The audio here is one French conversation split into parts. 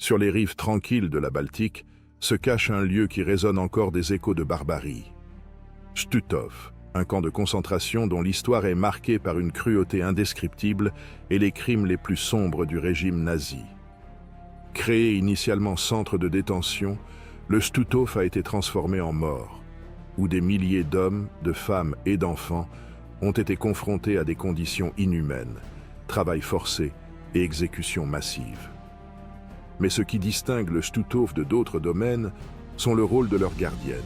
Sur les rives tranquilles de la Baltique se cache un lieu qui résonne encore des échos de barbarie. Stutthof, un camp de concentration dont l'histoire est marquée par une cruauté indescriptible et les crimes les plus sombres du régime nazi. Créé initialement centre de détention, le Stutthof a été transformé en mort, où des milliers d'hommes, de femmes et d'enfants ont été confrontés à des conditions inhumaines, travail forcé et exécutions massives. Mais ce qui distingue le Stutthof de d'autres domaines sont le rôle de leurs gardiennes.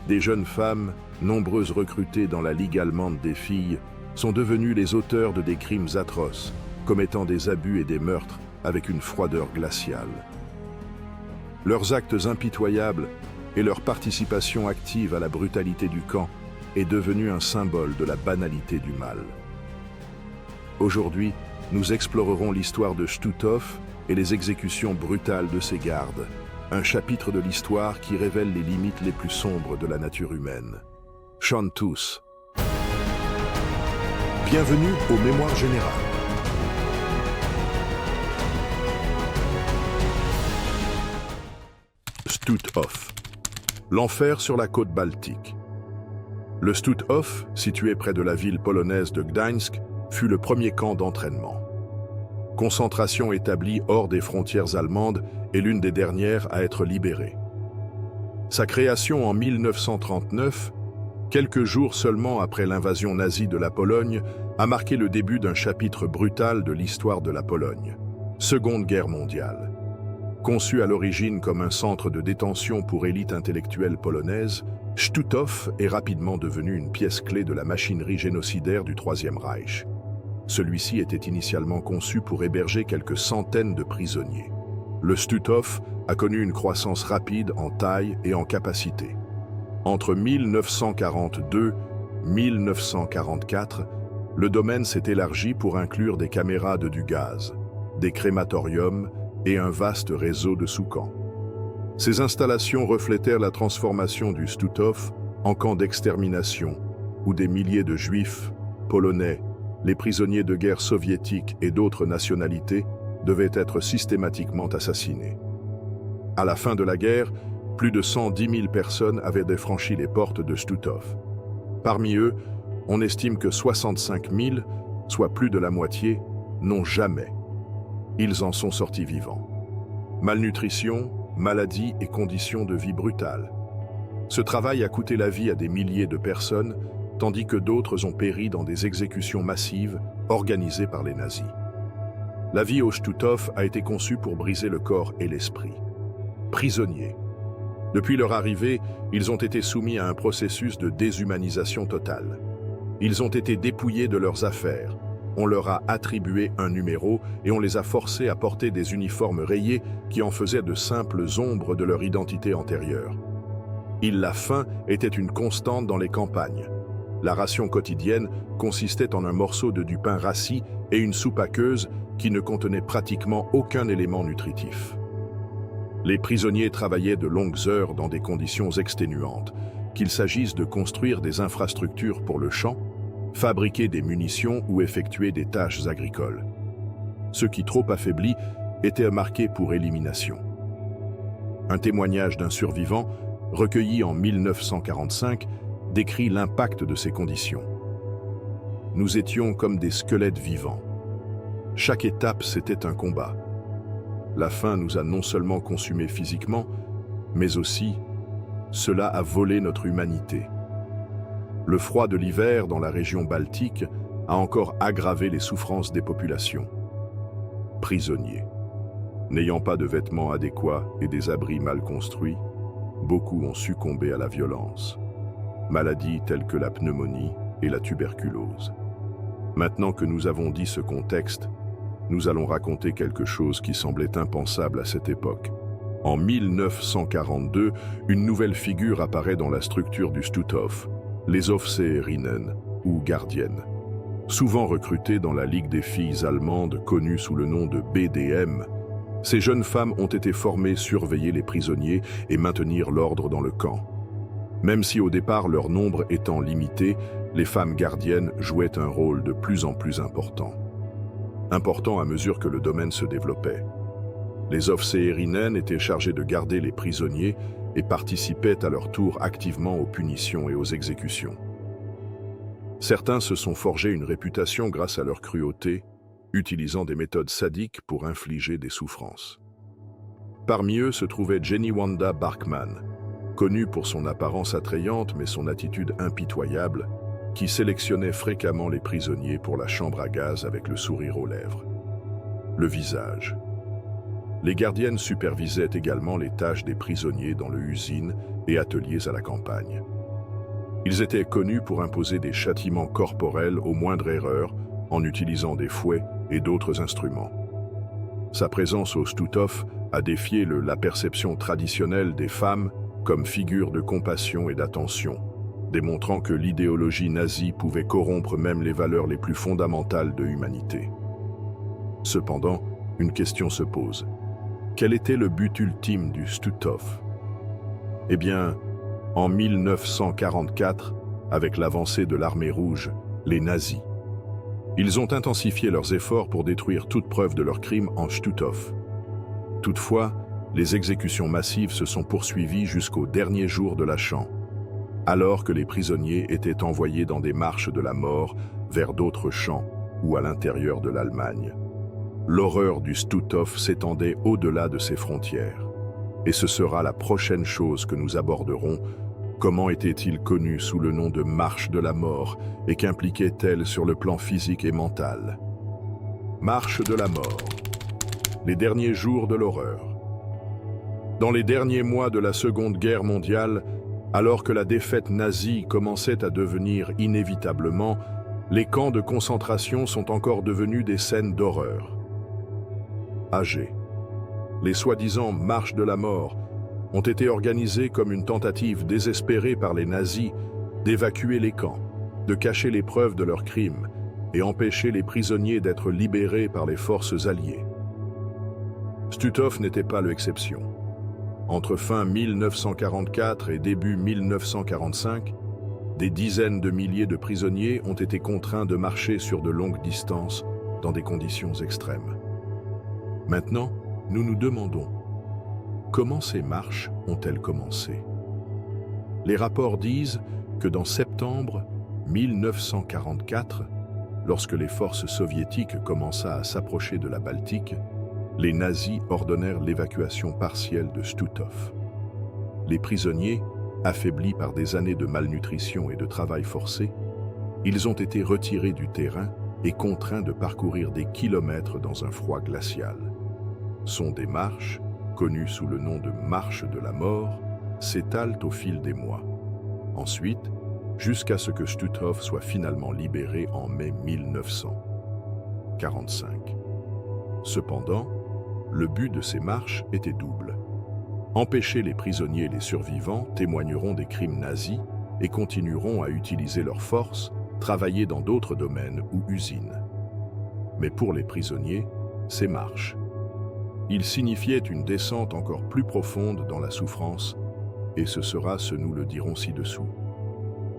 Des jeunes femmes, nombreuses recrutées dans la Ligue allemande des filles, sont devenues les auteurs de des crimes atroces, commettant des abus et des meurtres avec une froideur glaciale. Leurs actes impitoyables et leur participation active à la brutalité du camp est devenue un symbole de la banalité du mal. Aujourd'hui, nous explorerons l'histoire de Stutthof et les exécutions brutales de ses gardes, un chapitre de l'histoire qui révèle les limites les plus sombres de la nature humaine. Chante tous. Bienvenue aux Mémoires générales. Stutthof, l'enfer sur la côte baltique. Le Stutthof, situé près de la ville polonaise de Gdańsk, fut le premier camp d'entraînement. Concentration établie hors des frontières allemandes et l'une des dernières à être libérée. Sa création en 1939, quelques jours seulement après l'invasion nazie de la Pologne, a marqué le début d'un chapitre brutal de l'histoire de la Pologne. Seconde Guerre mondiale. Conçu à l'origine comme un centre de détention pour élite intellectuelle polonaise, Stutthof est rapidement devenu une pièce clé de la machinerie génocidaire du Troisième Reich. Celui-ci était initialement conçu pour héberger quelques centaines de prisonniers. Le Stutthof a connu une croissance rapide en taille et en capacité. Entre 1942 et 1944, le domaine s'est élargi pour inclure des caméras de du gaz, des crématoriums et un vaste réseau de sous-camps. Ces installations reflétèrent la transformation du Stutthof en camp d'extermination, où des milliers de Juifs, Polonais, les prisonniers de guerre soviétiques et d'autres nationalités devaient être systématiquement assassinés. À la fin de la guerre, plus de 110 000 personnes avaient défranchi les portes de Stutthof. Parmi eux, on estime que 65 000, soit plus de la moitié, n'ont jamais. Ils en sont sortis vivants. Malnutrition, maladies et conditions de vie brutales. Ce travail a coûté la vie à des milliers de personnes, tandis que d'autres ont péri dans des exécutions massives organisées par les nazis. La vie au Stutthof a été conçue pour briser le corps et l'esprit. Prisonniers. Depuis leur arrivée, ils ont été soumis à un processus de déshumanisation totale. Ils ont été dépouillés de leurs affaires. On leur a attribué un numéro et on les a forcés à porter des uniformes rayés qui en faisaient de simples ombres de leur identité antérieure. La faim était une constante dans les campagnes. La ration quotidienne consistait en un morceau de du pain rassis et une soupe aqueuse qui ne contenait pratiquement aucun élément nutritif. Les prisonniers travaillaient de longues heures dans des conditions exténuantes, qu'il s'agisse de construire des infrastructures pour le champ, fabriquer des munitions ou effectuer des tâches agricoles. Ceux qui, trop affaiblis, étaient marqués pour élimination. Un témoignage d'un survivant, recueilli en 1945, décrit l'impact de ces conditions. Nous étions comme des squelettes vivants. Chaque étape, c'était un combat. La faim nous a non seulement consumés physiquement, mais aussi, cela a volé notre humanité. Le froid de l'hiver dans la région baltique a encore aggravé les souffrances des populations. Prisonniers. N'ayant pas de vêtements adéquats et des abris mal construits, beaucoup ont succombé à la violence. Maladies telles que la pneumonie et la tuberculose. Maintenant que nous avons dit ce contexte, nous allons raconter quelque chose qui semblait impensable à cette époque. En 1942, une nouvelle figure apparaît dans la structure du Stutthof, les Aufseherinnen, ou gardiennes. Souvent recrutées dans la Ligue des filles allemandes, connue sous le nom de BDM, ces jeunes femmes ont été formées surveiller les prisonniers et maintenir l'ordre dans le camp. Même si au départ leur nombre étant limité, les femmes gardiennes jouaient un rôle de plus en plus important. Important à mesure que le domaine se développait. Les Officerinen étaient chargés de garder les prisonniers et participaient à leur tour activement aux punitions et aux exécutions. Certains se sont forgés une réputation grâce à leur cruauté, utilisant des méthodes sadiques pour infliger des souffrances. Parmi eux se trouvait Jenny Wanda Barkman, connue pour son apparence attrayante mais son attitude impitoyable, qui sélectionnait fréquemment les prisonniers pour la chambre à gaz avec le sourire aux lèvres. Le visage. Les gardiennes supervisaient également les tâches des prisonniers dans les usines et ateliers à la campagne. Ils étaient connus pour imposer des châtiments corporels aux moindres erreurs en utilisant des fouets et d'autres instruments. Sa présence au Stutthof a défié la perception traditionnelle des femmes comme figure de compassion et d'attention, démontrant que l'idéologie nazie pouvait corrompre même les valeurs les plus fondamentales de l'humanité. Cependant, une question se pose. Quel était le but ultime du Stutthof? Eh bien, en 1944, avec l'avancée de l'armée rouge, les nazis. Ils ont intensifié leurs efforts pour détruire toute preuve de leurs crimes en Stutthof. Toutefois, les exécutions massives se sont poursuivies jusqu'au dernier jour de la Shoah, alors que les prisonniers étaient envoyés dans des marches de la mort vers d'autres champs ou à l'intérieur de l'Allemagne. L'horreur du Stutthof s'étendait au-delà de ses frontières. Et ce sera la prochaine chose que nous aborderons. Comment était-il connu sous le nom de marche de la mort et qu'impliquait-elle sur le plan physique et mental? Marche de la mort. Les derniers jours de l'horreur. Dans les derniers mois de la Seconde Guerre mondiale, alors que la défaite nazie commençait à devenir inévitablement, les camps de concentration sont encore devenus des scènes d'horreur. Âgés. Les soi-disant marches de la mort ont été organisées comme une tentative désespérée par les nazis d'évacuer les camps, de cacher les preuves de leurs crimes et empêcher les prisonniers d'être libérés par les forces alliées. Stutthof n'était pas l'exception. Entre fin 1944 et début 1945, des dizaines de milliers de prisonniers ont été contraints de marcher sur de longues distances dans des conditions extrêmes. Maintenant, nous nous demandons, comment ces marches ont-elles commencé? Les rapports disent que dans septembre 1944, lorsque les forces soviétiques commençaient à s'approcher de la Baltique, les nazis ordonnèrent l'évacuation partielle de Stutthof. Les prisonniers, affaiblis par des années de malnutrition et de travail forcé, ils ont été retirés du terrain et contraints de parcourir des kilomètres dans un froid glacial. Sont des marches, connues sous le nom de marche de la mort, s'étalent au fil des mois. Ensuite, jusqu'à ce que Stutthof soit finalement libéré en mai 1945. Cependant, le but de ces marches était double. Empêcher les prisonniers et les survivants témoigneront des crimes nazis et continueront à utiliser leurs forces, travailler dans d'autres domaines ou usines. Mais pour les prisonniers, ces marches. Il signifiait une descente encore plus profonde dans la souffrance, et ce sera ce nous le dirons ci-dessous.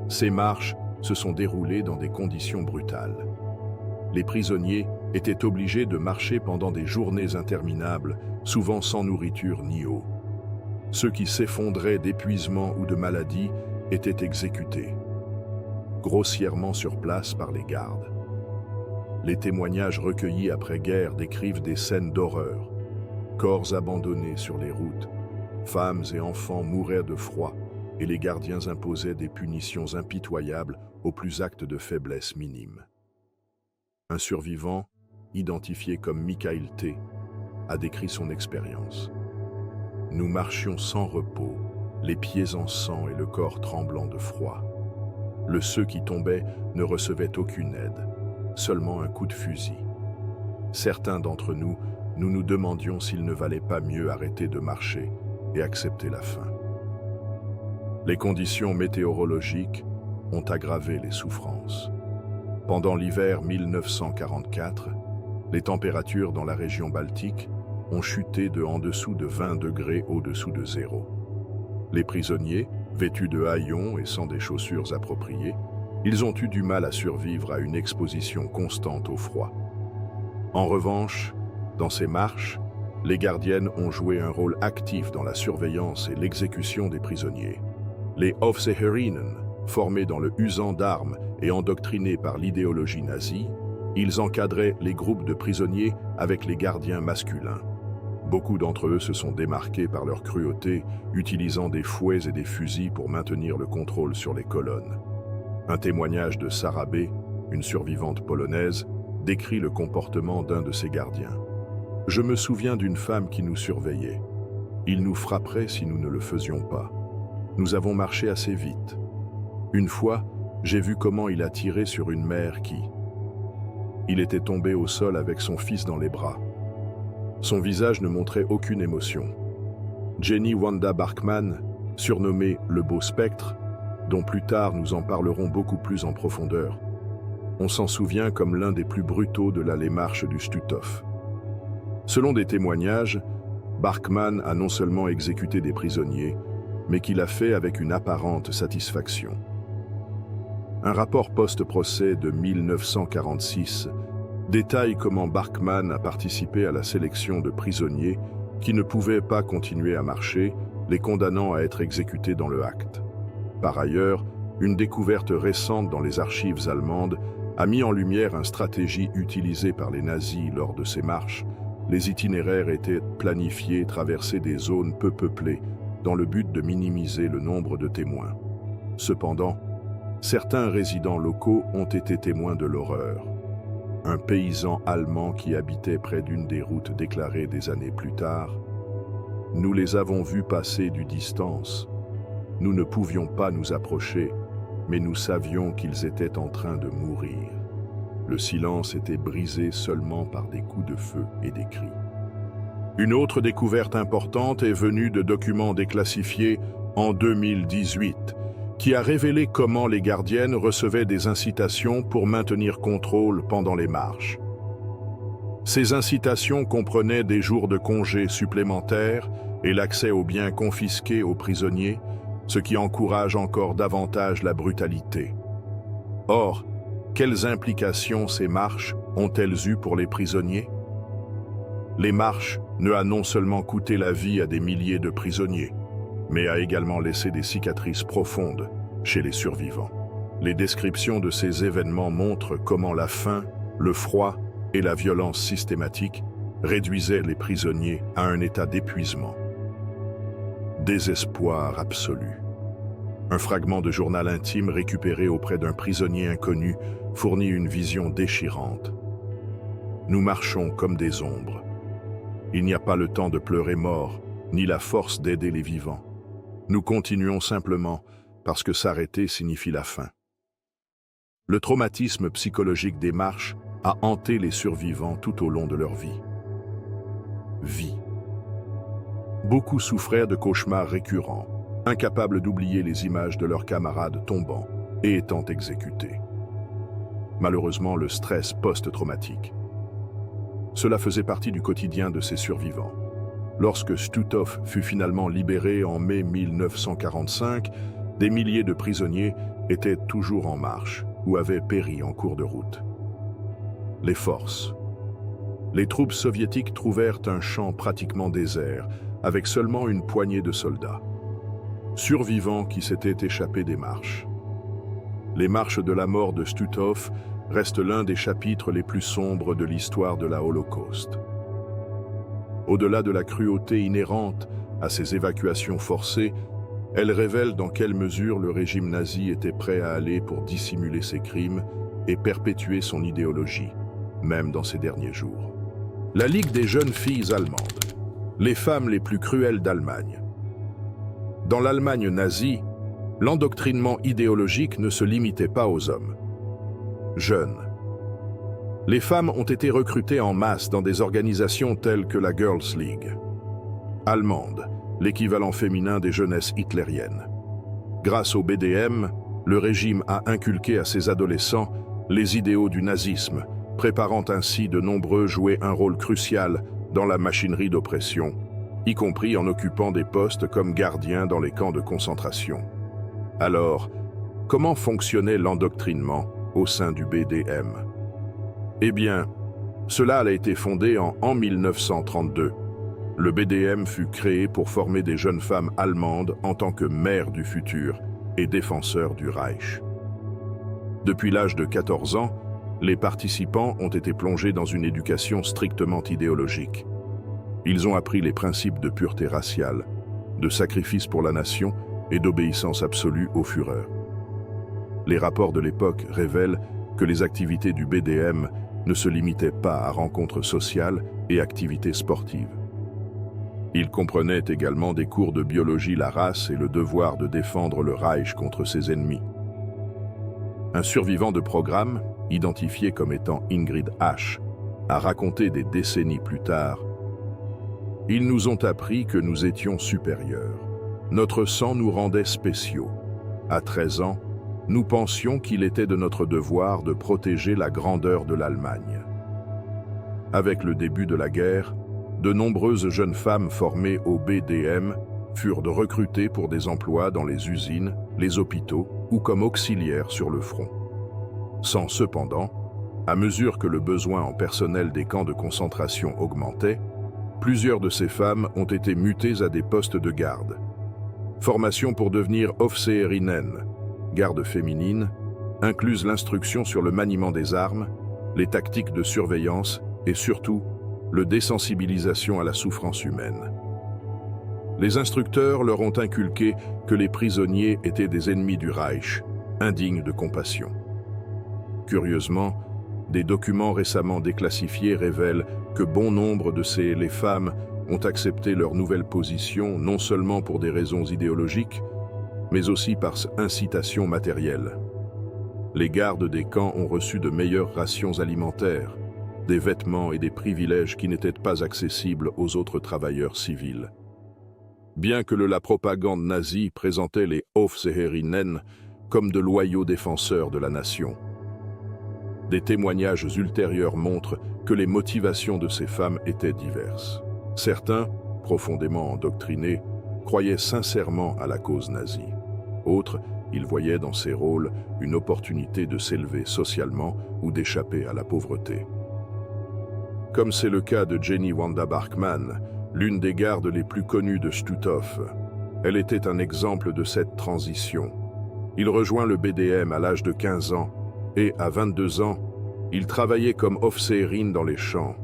Ces marches se sont déroulées dans des conditions brutales. Les prisonniers étaient obligés de marcher pendant des journées interminables, souvent sans nourriture ni eau. Ceux qui s'effondraient d'épuisement ou de maladie étaient exécutés, grossièrement sur place par les gardes. Les témoignages recueillis après-guerre décrivent des scènes d'horreur. Corps abandonnés sur les routes, femmes et enfants mouraient de froid et les gardiens imposaient des punitions impitoyables aux plus actes de faiblesse minimes. Un survivant, identifié comme Mikhail T., a décrit son expérience. « Nous marchions sans repos, les pieds en sang et le corps tremblant de froid. Ceux qui tombaient ne recevaient aucune aide, seulement un coup de fusil. Certains d'entre nous nous demandions s'il ne valait pas mieux arrêter de marcher et accepter la faim. Les conditions météorologiques ont aggravé les souffrances. Pendant l'hiver 1944, les températures dans la région baltique ont chuté en dessous de 20 degrés au-dessous de zéro. Les prisonniers, vêtus de haillons et sans des chaussures appropriées, ils ont eu du mal à survivre à une exposition constante au froid. En revanche, dans ces marches, les gardiennes ont joué un rôle actif dans la surveillance et l'exécution des prisonniers. Les Aufseherinnen, formés dans le usant d'armes et endoctrinés par l'idéologie nazie, ils encadraient les groupes de prisonniers avec les gardiens masculins. Beaucoup d'entre eux se sont démarqués par leur cruauté, utilisant des fouets et des fusils pour maintenir le contrôle sur les colonnes. Un témoignage de Sarah B., une survivante polonaise, décrit le comportement d'un de ses gardiens. « Je me souviens d'une femme qui nous surveillait. Il nous frapperait si nous ne le faisions pas. Nous avons marché assez vite. Une fois, j'ai vu comment il a tiré sur une mère qui... Il était tombé au sol avec son fils dans les bras. Son visage ne montrait aucune émotion. Jenny Wanda Barkman, surnommée le Beau Spectre, dont plus tard nous en parlerons beaucoup plus en profondeur. On s'en souvient comme l'un des plus brutaux de l'allée marche du Stutthof. Selon des témoignages, Barkman a non seulement exécuté des prisonniers, mais qu'il a fait avec une apparente satisfaction. Un rapport post-procès de 1946 détaille comment Barkman a participé à la sélection de prisonniers qui ne pouvaient pas continuer à marcher, les condamnant à être exécutés dans le acte. Par ailleurs, une découverte récente dans les archives allemandes a mis en lumière une stratégie utilisée par les nazis lors de ces marches. Les itinéraires étaient planifiés, traverser des zones peu peuplées, dans le but de minimiser le nombre de témoins. Cependant, certains résidents locaux ont été témoins de l'horreur. Un paysan allemand qui habitait près d'une des routes déclarées des années plus tard. « Nous les avons vus passer du distance. Nous ne pouvions pas nous approcher, mais nous savions qu'ils étaient en train de mourir. Le silence était brisé seulement par des coups de feu et des cris. » Une autre découverte importante est venue de documents déclassifiés en 2018, qui a révélé comment les gardiennes recevaient des incitations pour maintenir contrôle pendant les marches. Ces incitations comprenaient des jours de congés supplémentaires et l'accès aux biens confisqués aux prisonniers, ce qui encourage encore davantage la brutalité. Or, quelles implications ces marches ont-elles eues pour les prisonniers? Les marches ne a non seulement coûté la vie à des milliers de prisonniers, mais a également laissé des cicatrices profondes chez les survivants. Les descriptions de ces événements montrent comment la faim, le froid et la violence systématique réduisaient les prisonniers à un état d'épuisement. Désespoir absolu. Un fragment de journal intime récupéré auprès d'un prisonnier inconnu fournit une vision déchirante. Nous marchons comme des ombres. Il n'y a pas le temps de pleurer mort, ni la force d'aider les vivants. Nous continuons simplement parce que s'arrêter signifie la fin. Le traumatisme psychologique des marches a hanté les survivants tout au long de leur vie. Beaucoup souffraient de cauchemars récurrents, incapables d'oublier les images de leurs camarades tombant et étant exécutés. Malheureusement, le stress post-traumatique. Cela faisait partie du quotidien de ces survivants. Lorsque Stutthof fut finalement libéré en mai 1945, des milliers de prisonniers étaient toujours en marche ou avaient péri en cours de route. Les forces. Les troupes soviétiques trouvèrent un champ pratiquement désert, avec seulement une poignée de soldats, survivants qui s'étaient échappés des marches. Les marches de la mort de Stutthof restent l'un des chapitres les plus sombres de l'histoire de la Holocauste. Au-delà de la cruauté inhérente à ces évacuations forcées, elles révèlent dans quelle mesure le régime nazi était prêt à aller pour dissimuler ses crimes et perpétuer son idéologie, même dans ses derniers jours. La Ligue des jeunes filles allemandes, les femmes les plus cruelles d'Allemagne. Dans l'Allemagne nazie, l'endoctrinement idéologique ne se limitait pas aux hommes. Jeunes. Les femmes ont été recrutées en masse dans des organisations telles que la Girls League. Allemande, l'équivalent féminin des jeunesses hitlériennes. Grâce au BDM, le régime a inculqué à ses adolescents les idéaux du nazisme, préparant ainsi de nombreux jouer un rôle crucial dans la machinerie d'oppression, y compris en occupant des postes comme gardiens dans les camps de concentration. Alors, comment fonctionnait l'endoctrinement au sein du BDM? Eh bien, cela a été fondé en 1932 Le BDM fut créé pour former des jeunes femmes allemandes en tant que mères du futur et défenseurs du Reich. Depuis l'âge de 14 ans, les participants ont été plongés dans une éducation strictement idéologique. Ils ont appris les principes de pureté raciale, de sacrifice pour la nation et d'obéissance absolue au Führer. Les rapports de l'époque révèlent que les activités du BDM ne se limitaient pas à rencontres sociales et activités sportives. Ils comprenaient également des cours de biologie, la race et le devoir de défendre le Reich contre ses ennemis. Un survivant de programme, identifié comme étant Ingrid H., a raconté des décennies plus tard: « Ils nous ont appris que nous étions supérieurs. Notre sang nous rendait spéciaux. À 13 ans, nous pensions qu'il était de notre devoir de protéger la grandeur de l'Allemagne. » Avec le début de la guerre, de nombreuses jeunes femmes formées au BDM furent recrutées pour des emplois dans les usines, les hôpitaux ou comme auxiliaires sur le front. Sans cependant, à mesure que le besoin en personnel des camps de concentration augmentait, plusieurs de ces femmes ont été mutées à des postes de garde. Formation pour devenir Aufseherinnen, garde féminine, incluse l'instruction sur le maniement des armes, les tactiques de surveillance et surtout, le désensibilisation à la souffrance humaine. Les instructeurs leur ont inculqué que les prisonniers étaient des ennemis du Reich, indignes de compassion. Curieusement, des documents récemment déclassifiés révèlent que bon nombre de les femmes ont accepté leur nouvelle position non seulement pour des raisons idéologiques, mais aussi par incitation matérielle. Les gardes des camps ont reçu de meilleures rations alimentaires, des vêtements et des privilèges qui n'étaient pas accessibles aux autres travailleurs civils. Bien que la propagande nazie présentait les Aufseherinnen comme de loyaux défenseurs de la nation. Des témoignages ultérieurs montrent que les motivations de ces femmes étaient diverses. Certains, profondément endoctrinés, croyaient sincèrement à la cause nazie. Autres, ils voyaient dans ces rôles une opportunité de s'élever socialement ou d'échapper à la pauvreté. Comme c'est le cas de Jenny Wanda Bachmann, l'une des gardes les plus connues de Stutthof. Elle était un exemple de cette transition. Il rejoint le BDM à l'âge de 15 ans et, à 22 ans, il travaillait comme Aufseherin dans les champs.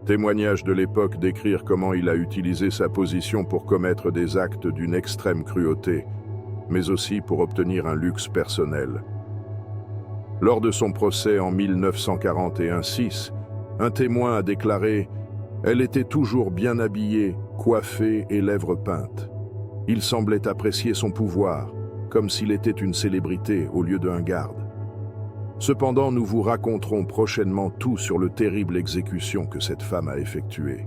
Témoignages de l'époque décrire comment il a utilisé sa position pour commettre des actes d'une extrême cruauté, mais aussi pour obtenir un luxe personnel. Lors de son procès en 1941-6, un témoin a déclaré « Elle était toujours bien habillée, coiffée et lèvres peintes. Il semblait apprécier son pouvoir, comme s'il était une célébrité au lieu d'un garde. Cependant, nous vous raconterons prochainement tout sur le terrible exécution que cette femme a effectuée.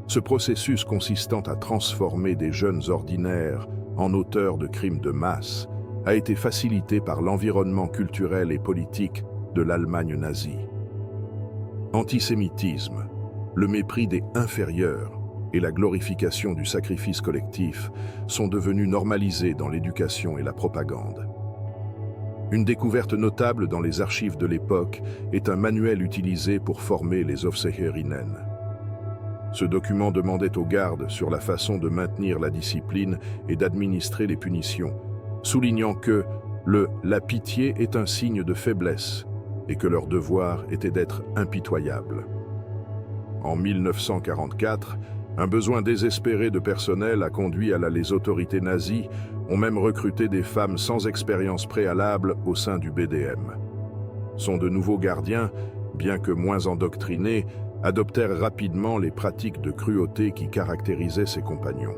Ce processus consistant à transformer des jeunes ordinaires en auteurs de crimes de masse a été facilité par l'environnement culturel et politique de l'Allemagne nazie. Antisémitisme, le mépris des inférieurs et la glorification du sacrifice collectif sont devenus normalisés dans l'éducation et la propagande. Une découverte notable dans les archives de l'époque est un manuel utilisé pour former les Aufseherinnen. Ce document demandait aux gardes sur la façon de maintenir la discipline et d'administrer les punitions, soulignant que la pitié est un signe de faiblesse et que leur devoir était d'être impitoyable. En 1944, un besoin désespéré de personnel a conduit les autorités nazies ont même recruté des femmes sans expérience préalable au sein du BDM. De nouveaux gardiens, bien que moins endoctrinés, adoptèrent rapidement les pratiques de cruauté qui caractérisaient ses compagnons.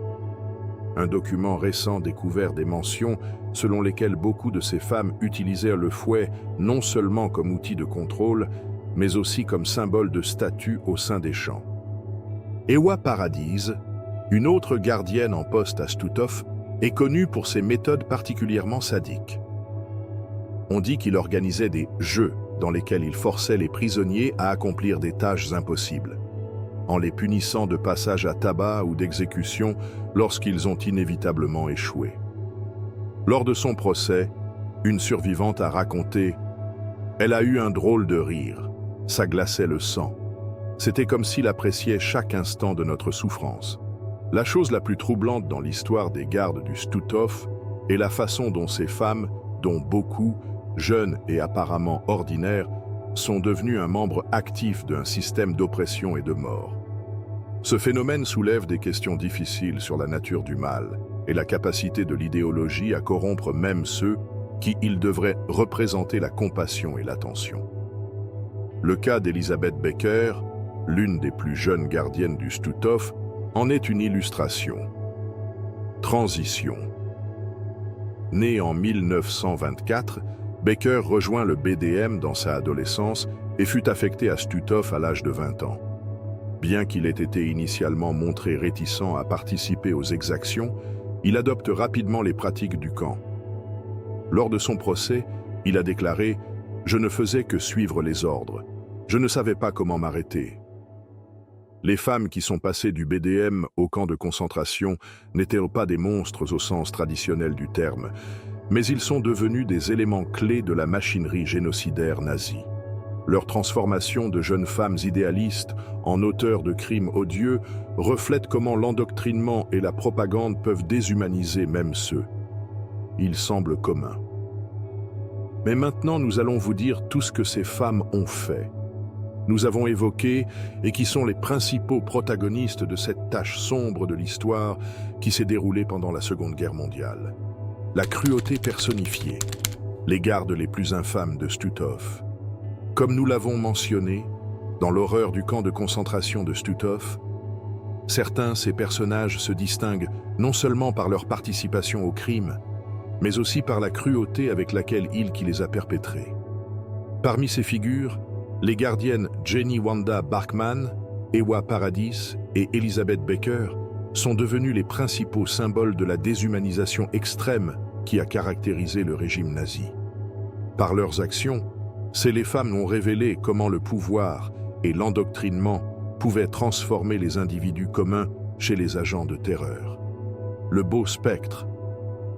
Un document récent découvert des mentions selon lesquelles beaucoup de ces femmes utilisèrent le fouet non seulement comme outil de contrôle, mais aussi comme symbole de statut au sein des champs. Ewa Paradise, une autre gardienne en poste à Stutthof, est connue pour ses méthodes particulièrement sadiques. On dit qu'il organisait des « jeux » dans lesquels il forçait les prisonniers à accomplir des tâches impossibles, en les punissant de passage à tabac ou d'exécution lorsqu'ils ont inévitablement échoué. Lors de son procès, une survivante a raconté « Elle a eu un drôle de rire, ça glaçait le sang. C'était comme s'il appréciait chaque instant de notre souffrance. La chose la plus troublante dans l'histoire des gardes du Stutthof est la façon dont ces femmes, dont beaucoup, jeunes et apparemment ordinaires, sont devenues un membre actif d'un système d'oppression et de mort. Ce phénomène soulève des questions difficiles sur la nature du mal et la capacité de l'idéologie à corrompre même ceux qui, ils devraient représenter la compassion et l'attention. Le cas d'Elizabeth Becker, l'une des plus jeunes gardiennes du Stutthof, en est une illustration. Transition. Née en 1924, Becker rejoint le BDM dans sa adolescence et fut affectée à Stutthof à l'âge de 20 ans. Bien qu'il ait été initialement montré réticent à participer aux exactions, il adopte rapidement les pratiques du camp. Lors de son procès, il a déclaré « Je ne faisais que suivre les ordres. Je ne savais pas comment m'arrêter. » Les femmes qui sont passées du BDM au camp de concentration n'étaient pas des monstres au sens traditionnel du terme, mais ils sont devenus des éléments clés de la machinerie génocidaire nazie. Leur transformation de jeunes femmes idéalistes en auteurs de crimes odieux reflète comment l'endoctrinement et la propagande peuvent déshumaniser même ceux. Il semble commun. Mais maintenant, nous allons vous dire tout ce que ces femmes ont fait. Nous avons évoqué et qui sont les principaux protagonistes de cette tâche sombre de l'histoire qui s'est déroulée pendant la Seconde Guerre mondiale. La cruauté personnifiée, les gardes les plus infâmes de Stutthof. Comme nous l'avons mentionné, dans l'horreur du camp de concentration de Stutthof, certains, ces personnages se distinguent non seulement par leur participation au crime, mais aussi par la cruauté avec laquelle il qui les a perpétrés. Parmi ces figures, les gardiennes Jenny Wanda Bachmann, Ewa Paradis et Elizabeth Becker sont devenues les principaux symboles de la déshumanisation extrême qui a caractérisé le régime nazi. Par leurs actions, ces femmes ont révélé comment le pouvoir et l'endoctrinement pouvaient transformer les individus communs chez les agents de terreur. Le beau spectre,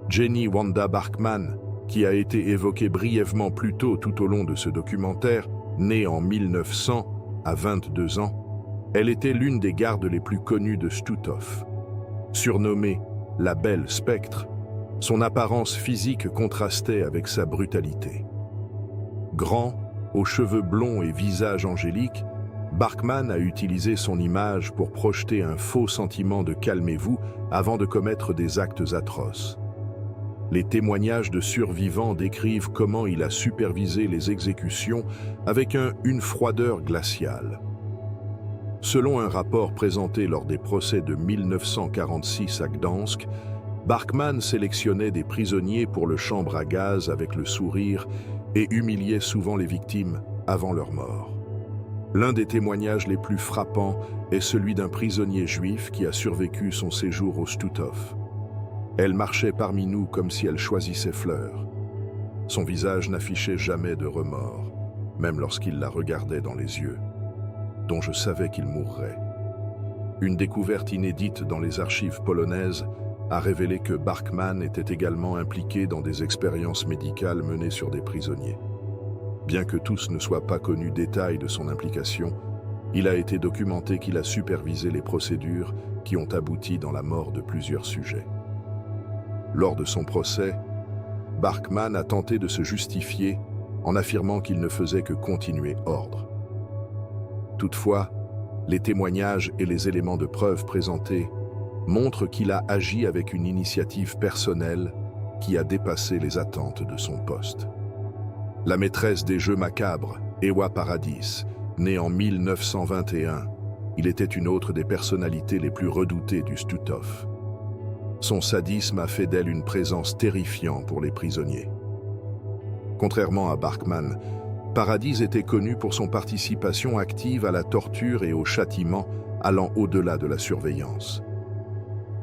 Jenny Wanda Bachmann, qui a été évoquée brièvement plus tôt tout au long de ce documentaire, née en 1900 à 22 ans, elle était l'une des gardes les plus connues de Stutthof. Surnommée la Belle Spectre, son apparence physique contrastait avec sa brutalité. Grand, aux cheveux blonds et visage angélique, Bachmann a utilisé son image pour projeter un faux sentiment de « calmez-vous » avant de commettre des actes atroces. Les témoignages de survivants décrivent comment il a supervisé les exécutions avec une froideur glaciale. Selon un rapport présenté lors des procès de 1946 à Gdansk, Bachmann sélectionnait des prisonniers pour le chambre à gaz avec le sourire et humiliait souvent les victimes avant leur mort. L'un des témoignages les plus frappants est celui d'un prisonnier juif qui a survécu son séjour au Stutthof. Elle marchait parmi nous comme si elle choisissait fleurs. Son visage n'affichait jamais de remords, même lorsqu'il la regardait dans les yeux, dont je savais qu'il mourrait. Une découverte inédite dans les archives polonaises a révélé que Bachmann était également impliqué dans des expériences médicales menées sur des prisonniers. Bien que tous ne soient pas connus détails de son implication, il a été documenté qu'il a supervisé les procédures qui ont abouti dans la mort de plusieurs sujets. Lors de son procès, Bachmann a tenté de se justifier en affirmant qu'il ne faisait que continuer ordre. Toutefois, les témoignages et les éléments de preuve présentés montrent qu'il a agi avec une initiative personnelle qui a dépassé les attentes de son poste. La maîtresse des jeux macabres, Ewa Paradis, née en 1921, il était une autre des personnalités les plus redoutées du Stutthof. Son sadisme a fait d'elle une présence terrifiante pour les prisonniers. Contrairement à Bachmann, Paradis était connu pour son participation active à la torture et au châtiment allant au-delà de la surveillance.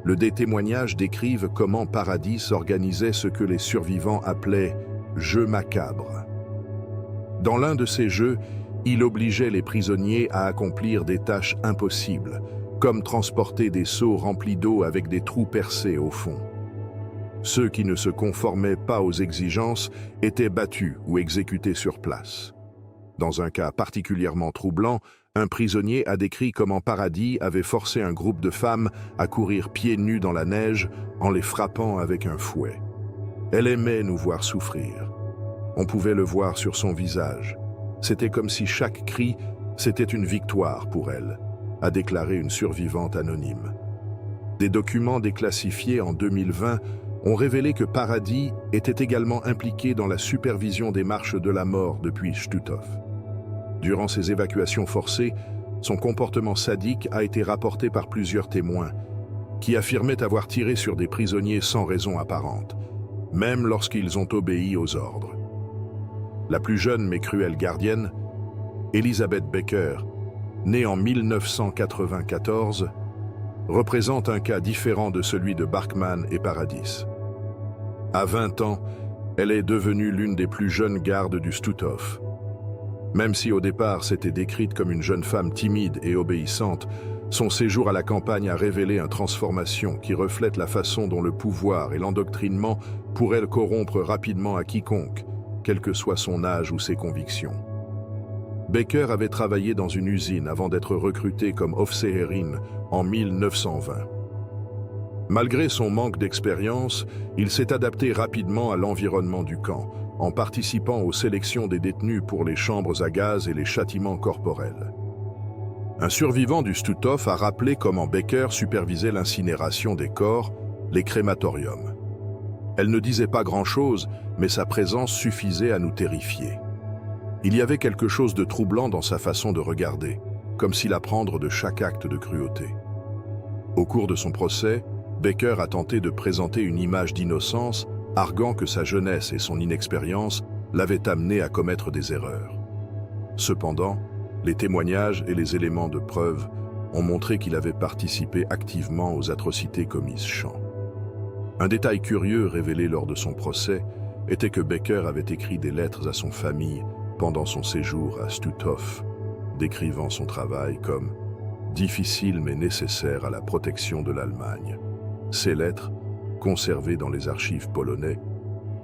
Des témoignages décrivent comment Paradis organisait ce que les survivants appelaient « jeux macabres ». Dans l'un de ces jeux, il obligeait les prisonniers à accomplir des tâches impossibles, comme transporter des seaux remplis d'eau avec des trous percés au fond. Ceux qui ne se conformaient pas aux exigences étaient battus ou exécutés sur place. Dans un cas particulièrement troublant, Un prisonnier a décrit comment Paradis avait forcé un groupe de femmes à courir pieds nus dans la neige en les frappant avec un fouet. Elle aimait nous voir souffrir. On pouvait le voir sur son visage. C'était comme si chaque cri, c'était une victoire pour elle, a déclaré une survivante anonyme. Des documents déclassifiés en 2020 ont révélé que Paradis était également impliqué dans la supervision des marches de la mort depuis Stutthof. Durant ces évacuations forcées, son comportement sadique a été rapporté par plusieurs témoins, qui affirmaient avoir tiré sur des prisonniers sans raison apparente, même lorsqu'ils ont obéi aux ordres. La plus jeune mais cruelle gardienne, Elisabeth Becker, née en 1994, représente un cas différent de celui de Barkman et Paradis. À 20 ans, elle est devenue l'une des plus jeunes gardes du Stutthof. Même si au départ s'était décrite comme une jeune femme timide et obéissante, son séjour à la campagne a révélé une transformation qui reflète la façon dont le pouvoir et l'endoctrinement pourraient corrompre rapidement à quiconque, quel que soit son âge ou ses convictions. Becker avait travaillé dans une usine avant d'être recruté comme Officerin en 1920. Malgré son manque d'expérience, il s'est adapté rapidement à l'environnement du camp, en participant aux sélections des détenus pour les chambres à gaz et les châtiments corporels. Un survivant du Stutthof a rappelé comment Becker supervisait l'incinération des corps, les crématoriums. Elle ne disait pas grand-chose, mais sa présence suffisait à nous terrifier. Il y avait quelque chose de troublant dans sa façon de regarder, comme s'il apprendre de chaque acte de cruauté. Au cours de son procès, Becker a tenté de présenter une image d'innocence, arguant que sa jeunesse et son inexpérience l'avaient amené à commettre des erreurs. Cependant, les témoignages et les éléments de preuve ont montré qu'il avait participé activement aux atrocités commises Champ. Un détail curieux révélé lors de son procès était que Becker avait écrit des lettres à son famille pendant son séjour à Stutthof, décrivant son travail comme « difficile mais nécessaire à la protection de l'Allemagne ». Ces lettres, conservées dans les archives polonais,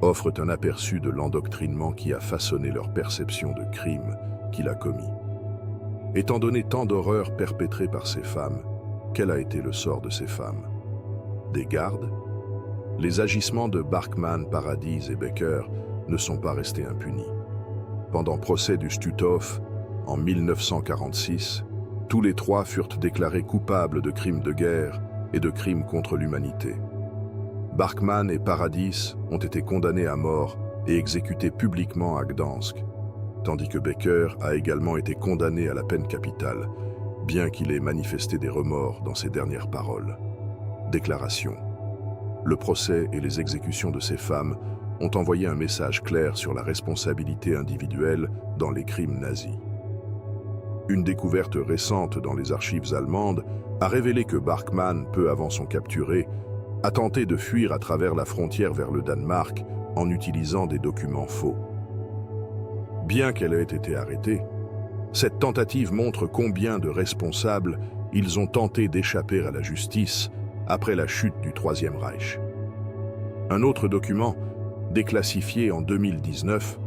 offrent un aperçu de l'endoctrinement qui a façonné leur perception de crime qu'il a commis. Étant donné tant d'horreurs perpétrées par ces femmes, quel a été le sort de ces femmes? Des gardes? Les agissements de Barkman, Paradis et Becker ne sont pas restés impunis. Pendant le procès du Stutthof, en 1946, tous les trois furent déclarés coupables de crimes de guerre et de crimes contre l'humanité. Barkman et Paradis ont été condamnés à mort et exécutés publiquement à Gdansk, tandis que Becker a également été condamné à la peine capitale, bien qu'il ait manifesté des remords dans ses dernières paroles. Déclaration. Le procès et les exécutions de ces femmes ont envoyé un message clair sur la responsabilité individuelle dans les crimes nazis. Une découverte récente dans les archives allemandes a révélé que Barkman, peu avant son capturé, a tenté de fuir à travers la frontière vers le Danemark en utilisant des documents faux. Bien qu'elle ait été arrêtée, cette tentative montre combien de responsables ils ont tenté d'échapper à la justice après la chute du Troisième Reich. Un autre document, déclassifié en 2019,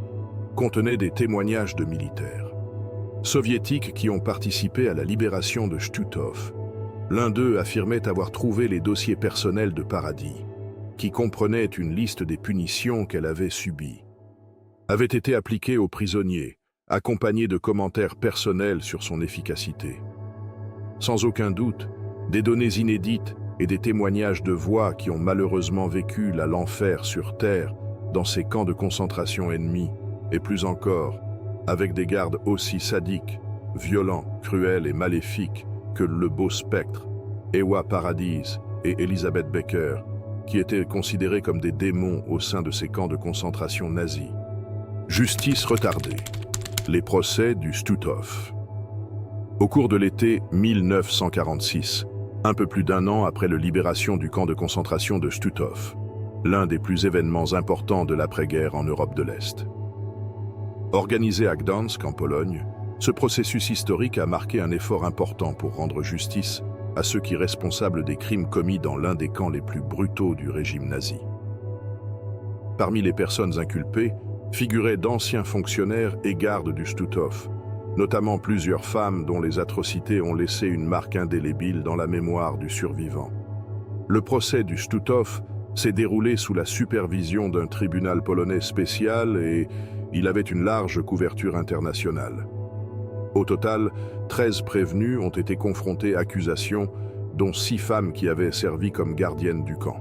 contenait des témoignages de militaires soviétiques qui ont participé à la libération de Stutthof. L'un d'eux affirmait avoir trouvé les dossiers personnels de Paradis, qui comprenaient une liste des punitions qu'elle avait subies. Avaient été appliquées aux prisonniers, accompagnés de commentaires personnels sur son efficacité. Sans aucun doute, des données inédites et des témoignages de voix qui ont malheureusement vécu l'enfer sur Terre dans ces camps de concentration ennemis, et plus encore, avec des gardes aussi sadiques, violents, cruels et maléfiques que le beau spectre, Ewa Paradis et Elisabeth Becker, qui étaient considérés comme des démons au sein de ces camps de concentration nazis. Justice retardée. Les procès du Stutthof. Au cours de l'été 1946, un peu plus d'un an après la libération du camp de concentration de Stutthof, l'un des plus événements importants de l'après-guerre en Europe de l'Est. Organisé à Gdansk, en Pologne, ce processus historique a marqué un effort important pour rendre justice à ceux qui sont responsables des crimes commis dans l'un des camps les plus brutaux du régime nazi. Parmi les personnes inculpées figuraient d'anciens fonctionnaires et gardes du Stutthof, notamment plusieurs femmes dont les atrocités ont laissé une marque indélébile dans la mémoire du survivant. Le procès du Stutthof s'est déroulé sous la supervision d'un tribunal polonais spécial et il avait une large couverture internationale. Au total, 13 prévenus ont été confrontés à accusations, dont 6 femmes qui avaient servi comme gardiennes du camp.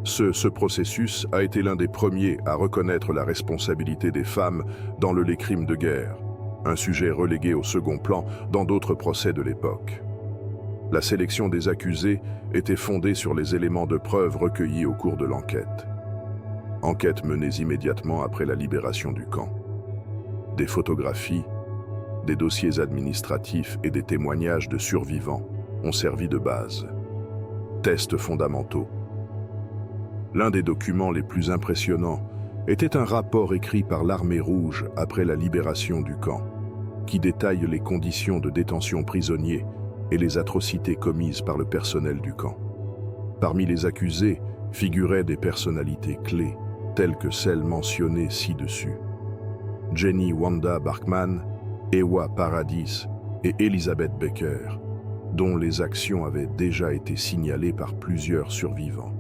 Ce processus a été l'un des premiers à reconnaître la responsabilité des femmes dans les crimes de guerre, un sujet relégué au second plan dans d'autres procès de l'époque. La sélection des accusés était fondée sur les éléments de preuve recueillis au cours de l'enquête. Enquête menée immédiatement après la libération du camp. Des photographies, des dossiers administratifs et des témoignages de survivants ont servi de base. Tests fondamentaux. L'un des documents les plus impressionnants était un rapport écrit par l'Armée rouge après la libération du camp, qui détaille les conditions de détention prisonniers et les atrocités commises par le personnel du camp. Parmi les accusés figuraient des personnalités clés, telles que celles mentionnées ci-dessus. Jenny Wanda Bachmann, Ewa Paradis et Elizabeth Becker, dont les actions avaient déjà été signalées par plusieurs survivants.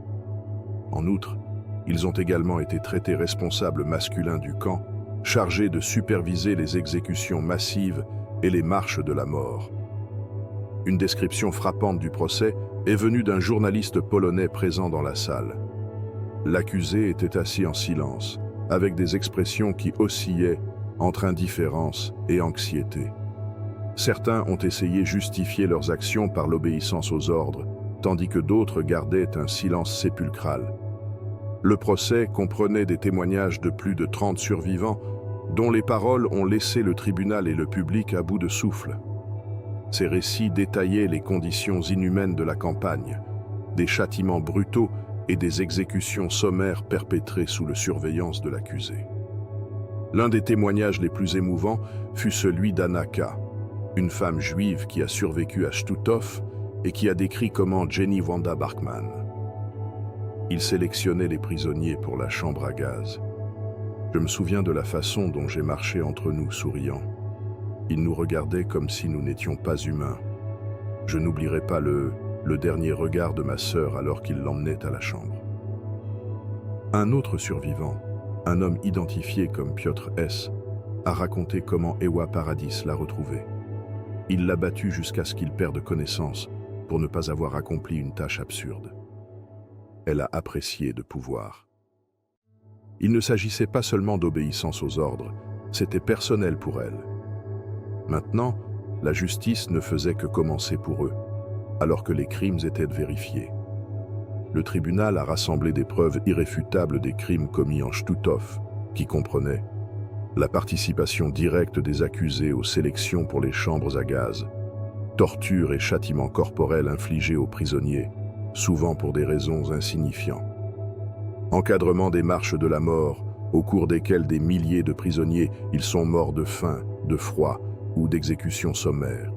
En outre, ils ont également été traités responsables masculins du camp, chargés de superviser les exécutions massives et les marches de la mort. Une description frappante du procès est venue d'un journaliste polonais présent dans la salle. L'accusé était assis en silence, avec des expressions qui oscillaient entre indifférence et anxiété. Certains ont essayé de justifier leurs actions par l'obéissance aux ordres, tandis que d'autres gardaient un silence sépulcral. Le procès comprenait des témoignages de plus de 30 survivants, dont les paroles ont laissé le tribunal et le public à bout de souffle. Ces récits détaillaient les conditions inhumaines de la campagne, des châtiments brutaux et des exécutions sommaires perpétrées sous la surveillance de l'accusé. L'un des témoignages les plus émouvants fut celui d'Anna K., une femme juive qui a survécu à Stutthof et qui a décrit comment Jenny Wanda Bachmann. Il sélectionnait les prisonniers pour la chambre à gaz. Je me souviens de la façon dont j'ai marché entre nous, souriant. Il nous regardait comme si nous n'étions pas humains. Je n'oublierai pas le dernier regard de ma sœur alors qu'il l'emmenait à la chambre. Un autre survivant, un homme identifié comme Piotr S., a raconté comment Ewa Paradis l'a retrouvé. Il l'a battu jusqu'à ce qu'il perde connaissance pour ne pas avoir accompli une tâche absurde. Elle a apprécié de pouvoir. Il ne s'agissait pas seulement d'obéissance aux ordres, c'était personnel pour elle. Maintenant, la justice ne faisait que commencer pour eux, alors que les crimes étaient vérifiés. Le tribunal a rassemblé des preuves irréfutables des crimes commis en Stutthof, qui comprenaient la participation directe des accusés aux sélections pour les chambres à gaz, torture et châtiments corporels infligés aux prisonniers, souvent pour des raisons insignifiantes. Encadrement des marches de la mort, au cours desquelles des milliers de prisonniers ils sont morts de faim, de froid ou d'exécution sommaire.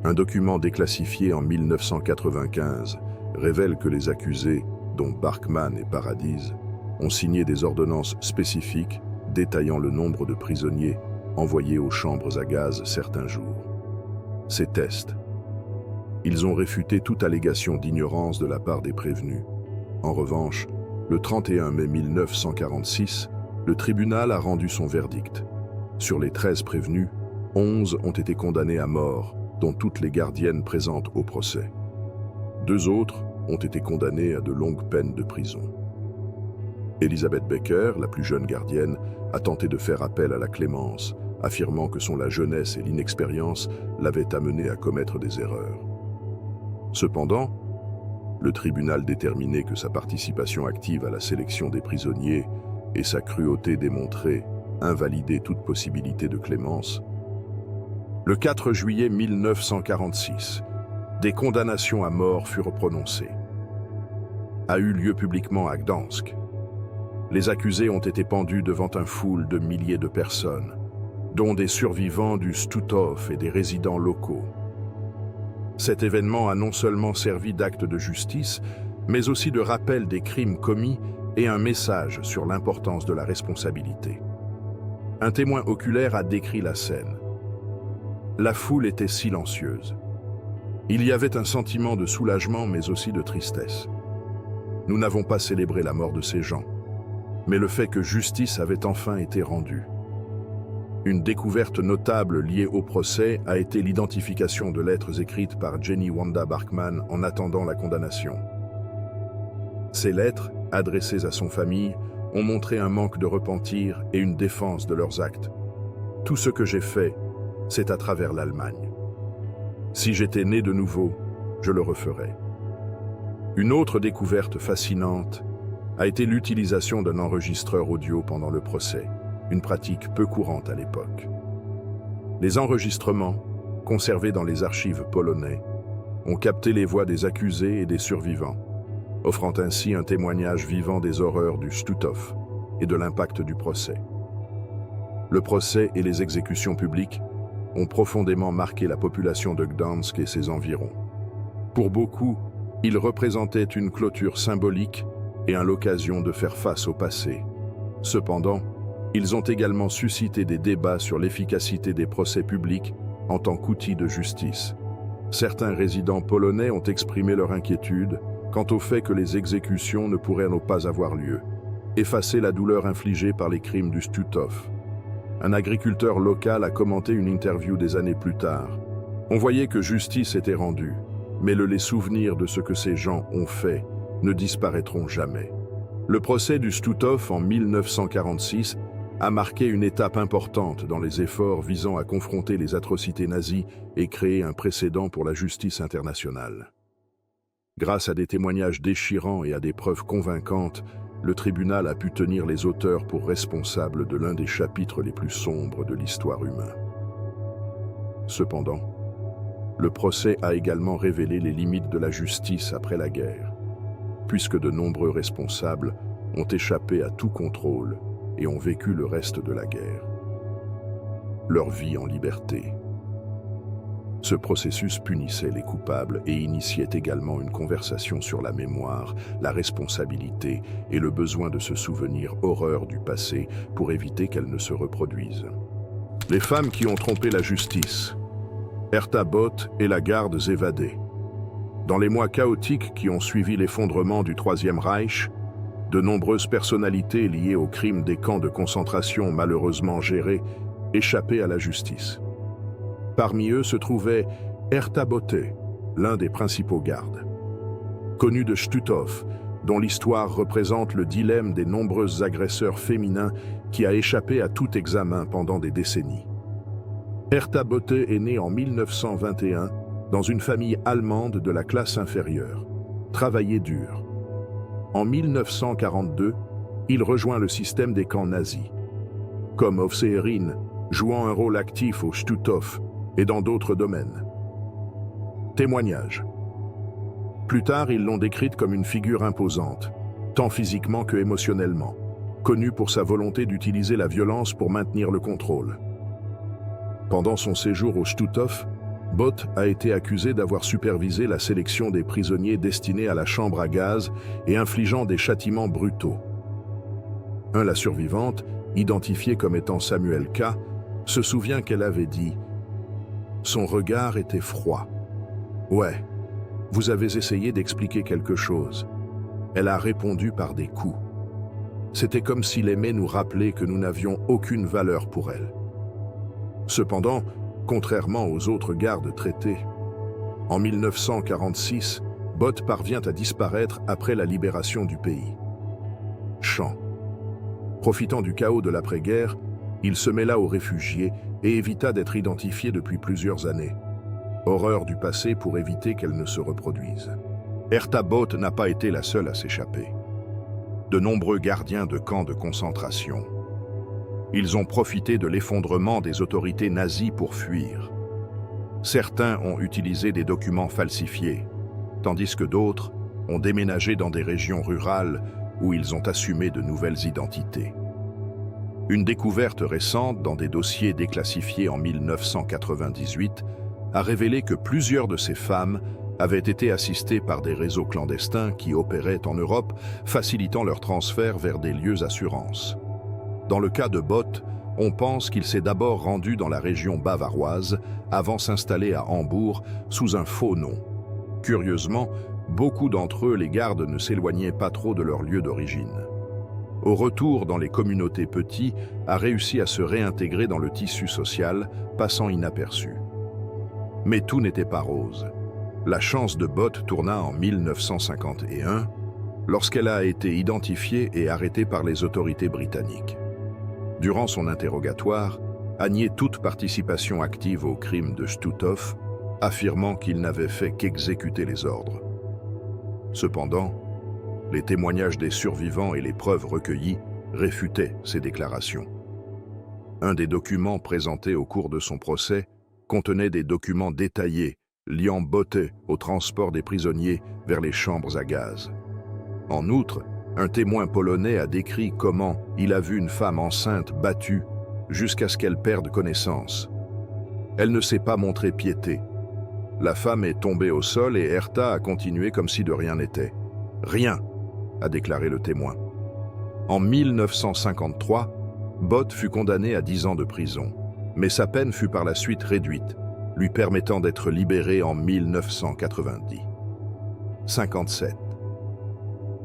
Un document déclassifié en 1995 révèle que les accusés, dont Bachmann et Paradis, ont signé des ordonnances spécifiques détaillant le nombre de prisonniers envoyés aux chambres à gaz certains jours. Ces tests. Ils ont réfuté toute allégation d'ignorance de la part des prévenus. En revanche, le 31 mai 1946, le tribunal a rendu son verdict. Sur les 13 prévenus, 11 ont été condamnés à mort, dont toutes les gardiennes présentes au procès. 2 autres ont été condamnés à de longues peines de prison. Elizabeth Becker, la plus jeune gardienne, a tenté de faire appel à la clémence, affirmant que la jeunesse et l'inexpérience l'avaient amenée à commettre des erreurs. Cependant, le tribunal déterminait que sa participation active à la sélection des prisonniers et sa cruauté démontrée invalidaient toute possibilité de clémence. Le 4 juillet 1946, des condamnations à mort furent prononcées. A eu lieu publiquement à Gdansk. Les accusés ont été pendus devant un foule de milliers de personnes, dont des survivants du Stutthof et des résidents locaux. Cet événement a non seulement servi d'acte de justice, mais aussi de rappel des crimes commis et un message sur l'importance de la responsabilité. Un témoin oculaire a décrit la scène. La foule était silencieuse. Il y avait un sentiment de soulagement mais aussi de tristesse. Nous n'avons pas célébré la mort de ces gens, mais le fait que justice avait enfin été rendue. Une découverte notable liée au procès a été l'identification de lettres écrites par Jenny Wanda Bachmann en attendant la condamnation. Ces lettres, adressées à son famille, ont montré un manque de repentir et une défense de leurs actes. Tout ce que j'ai fait, c'est à travers l'Allemagne. Si j'étais né de nouveau, je le referais. Une autre découverte fascinante a été l'utilisation d'un enregistreur audio pendant le procès, une pratique peu courante à l'époque. Les enregistrements, conservés dans les archives polonais, ont capté les voix des accusés et des survivants, offrant ainsi un témoignage vivant des horreurs du Stutthof et de l'impact du procès. Le procès et les exécutions publiques ont profondément marqué la population de Gdansk et ses environs. Pour beaucoup, ils représentaient une clôture symbolique et l'occasion de faire face au passé. Cependant, ils ont également suscité des débats sur l'efficacité des procès publics en tant qu'outil de justice. Certains résidents polonais ont exprimé leur inquiétude quant au fait que les exécutions ne pourraient pas avoir lieu, effacer la douleur infligée par les crimes du Stutthof. Un agriculteur local a commenté une interview des années plus tard. On voyait que justice était rendue, mais les souvenirs de ce que ces gens ont fait ne disparaîtront jamais. Le procès du Stutthof en 1946 a marqué une étape importante dans les efforts visant à confronter les atrocités nazies et créer un précédent pour la justice internationale. Grâce à des témoignages déchirants et à des preuves convaincantes, le tribunal a pu tenir les auteurs pour responsables de l'un des chapitres les plus sombres de l'histoire humaine. Cependant, le procès a également révélé les limites de la justice après la guerre, puisque de nombreux responsables ont échappé à tout contrôle et ont vécu le reste de la guerre. Leur vie en liberté. Ce processus punissait les coupables et initiait également une conversation sur la mémoire, la responsabilité et le besoin de se souvenir horreurs du passé pour éviter qu'elles ne se reproduisent. Les femmes qui ont trompé la justice. Hertha Both et la garde évadée. Dans les mois chaotiques qui ont suivi l'effondrement du Troisième Reich, de nombreuses personnalités liées aux crimes des camps de concentration malheureusement gérés échappaient à la justice. Parmi eux se trouvait Hertha Both, l'un des principaux gardes. Connu de Stutthof, dont l'histoire représente le dilemme des nombreux agresseurs féminins qui a échappé à tout examen pendant des décennies. Hertha Both est né en 1921 dans une famille allemande de la classe inférieure. Travaillait dur. En 1942, il rejoint le système des camps nazis. Comme Aufseherin, jouant un rôle actif au Stutthof et dans d'autres domaines. Témoignage. Plus tard, ils l'ont décrite comme une figure imposante, tant physiquement que émotionnellement, connue pour sa volonté d'utiliser la violence pour maintenir le contrôle. Pendant son séjour au Stutthof, Both a été accusé d'avoir supervisé la sélection des prisonniers destinés à la chambre à gaz et infligeant des châtiments brutaux. La survivante, identifiée comme étant Samuel K., se souvient qu'elle avait dit « Son regard était froid. Ouais, vous avez essayé d'expliquer quelque chose. » Elle a répondu par des coups. C'était comme s'il aimait nous rappeler que nous n'avions aucune valeur pour elle. Cependant, contrairement aux autres gardes traités, en 1946, Both parvient à disparaître après la libération du pays. Chant. Profitant du chaos de l'après-guerre, il se mêla aux réfugiés et évita d'être identifié depuis plusieurs années. Horreur du passé pour éviter qu'elle ne se reproduise. Hertha Both n'a pas été la seule à s'échapper. De nombreux gardiens de camps de concentration. Ils ont profité de l'effondrement des autorités nazies pour fuir. Certains ont utilisé des documents falsifiés, tandis que d'autres ont déménagé dans des régions rurales où ils ont assumé de nouvelles identités. Une découverte récente dans des dossiers déclassifiés en 1998 a révélé que plusieurs de ces femmes avaient été assistées par des réseaux clandestins qui opéraient en Europe, facilitant leur transfert vers des lieux assurances. Dans le cas de Both, on pense qu'il s'est d'abord rendu dans la région bavaroise avant s'installer à Hambourg sous un faux nom. Curieusement, beaucoup d'entre eux, les gardes, ne s'éloignaient pas trop de leur lieu d'origine. Au retour dans les communautés petits, a réussi à se réintégrer dans le tissu social, passant inaperçu. Mais tout n'était pas rose. La chance de Bott tourna en 1951, lorsqu'elle a été identifiée et arrêtée par les autorités britanniques. Durant son interrogatoire, a nié toute participation active au crime de Stutthof, affirmant qu'il n'avait fait qu'exécuter les ordres. Cependant, les témoignages des survivants et les preuves recueillies réfutaient ces déclarations. Un des documents présentés au cours de son procès contenait des documents détaillés liant Bott au transport des prisonniers vers les chambres à gaz. En outre, un témoin polonais a décrit comment il a vu une femme enceinte battue jusqu'à ce qu'elle perde connaissance. Elle ne s'est pas montrée piété. La femme est tombée au sol et Herta a continué comme si de rien n'était. Rien, a déclaré le témoin. En 1953, Bott fut condamné à 10 ans de prison, mais sa peine fut par la suite réduite, lui permettant d'être libéré en 1990. 57.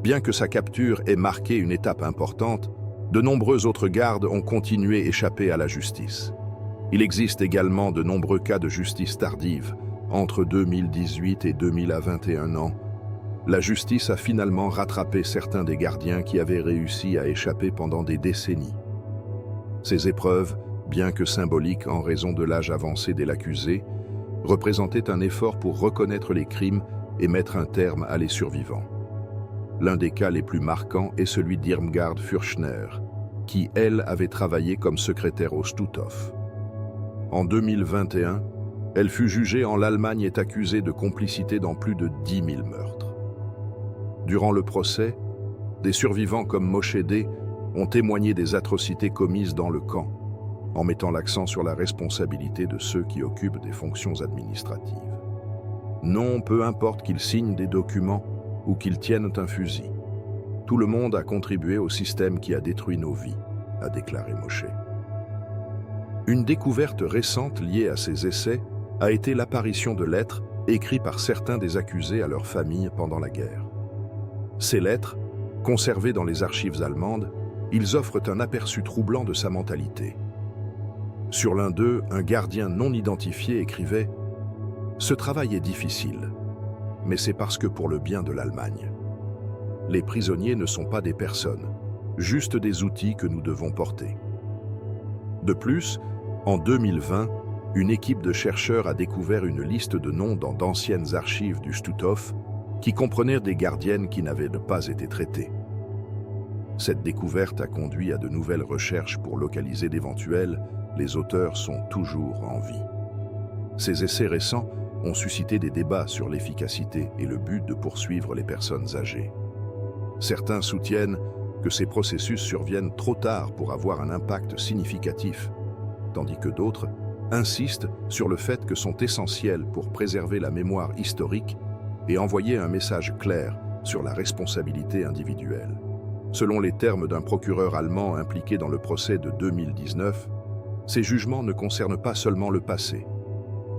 Bien que sa capture ait marqué une étape importante, de nombreux autres gardes ont continué à échapper à la justice. Il existe également de nombreux cas de justice tardive. Entre 2018 et 2021 ans, la justice a finalement rattrapé certains des gardiens qui avaient réussi à échapper pendant des décennies. Ces épreuves, bien que symboliques en raison de l'âge avancé de l'accusé, représentaient un effort pour reconnaître les crimes et mettre un terme à les survivants. L'un des cas les plus marquants est celui d'Irmgard Fürchner, qui, elle, avait travaillé comme secrétaire au Stutthof. En 2021, elle fut jugée en l'Allemagne et accusée de complicité dans plus de 10 000 meurtres. Durant le procès, des survivants comme Moshe D ont témoigné des atrocités commises dans le camp, en mettant l'accent sur la responsabilité de ceux qui occupent des fonctions administratives. Non, peu importe qu'ils signent des documents ou qu'ils tiennent un fusil. Tout le monde a contribué au système qui a détruit nos vies, a déclaré Moshe. Une découverte récente liée à ces essais a été l'apparition de lettres écrites par certains des accusés à leurs familles pendant la guerre. Ces lettres, conservées dans les archives allemandes, ils offrent un aperçu troublant de sa mentalité. Sur l'un d'eux, un gardien non identifié écrivait « Ce travail est difficile, mais c'est parce que pour le bien de l'Allemagne. Les prisonniers ne sont pas des personnes, juste des outils que nous devons porter. » De plus, en 2020, une équipe de chercheurs a découvert une liste de noms dans d'anciennes archives du Stutthof qui comprenaient des gardiennes qui n'avaient pas été traitées. Cette découverte a conduit à de nouvelles recherches pour localiser d'éventuels. Les auteurs sont toujours en vie. Ces essais récents ont suscité des débats sur l'efficacité et le but de poursuivre les personnes âgées. Certains soutiennent que ces processus surviennent trop tard pour avoir un impact significatif, tandis que d'autres insistent sur le fait que sont essentiels pour préserver la mémoire historique et envoyer un message clair sur la responsabilité individuelle. Selon les termes d'un procureur allemand impliqué dans le procès de 2019, ces jugements ne concernent pas seulement le passé.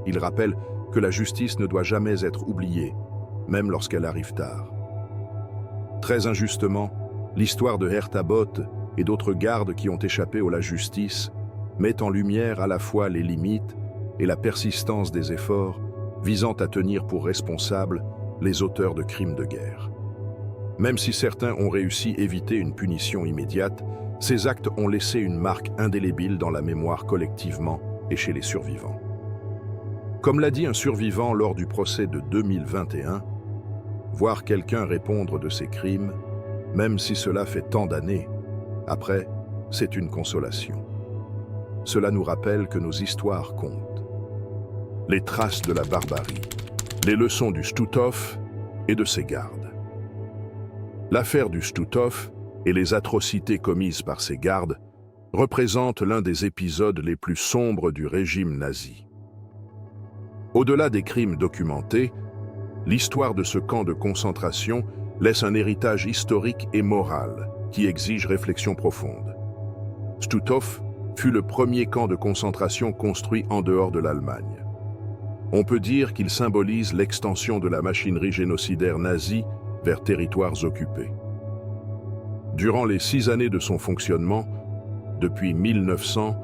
Ils rappellent que la justice ne doit jamais être oubliée, même lorsqu'elle arrive tard. Très injustement, l'histoire de Herta Bott et d'autres gardes qui ont échappé à la justice met en lumière à la fois les limites et la persistance des efforts visant à tenir pour responsables les auteurs de crimes de guerre. Même si certains ont réussi à éviter une punition immédiate, ces actes ont laissé une marque indélébile dans la mémoire collectivement et chez les survivants. Comme l'a dit un survivant lors du procès de 2021, voir quelqu'un répondre de ses crimes, même si cela fait tant d'années, après, c'est une consolation. Cela nous rappelle que nos histoires comptent. Les traces de la barbarie, les leçons du Stutthof et de ses gardes. L'affaire du Stutthof et les atrocités commises par ses gardes représentent l'un des épisodes les plus sombres du régime nazi. Au-delà des crimes documentés, l'histoire de ce camp de concentration laisse un héritage historique et moral qui exige réflexion profonde. Stutthof fut le premier camp de concentration construit en dehors de l'Allemagne. On peut dire qu'il symbolise l'extension de la machinerie génocidaire nazie vers territoires occupés. Durant les 6 années de son fonctionnement, depuis 1900,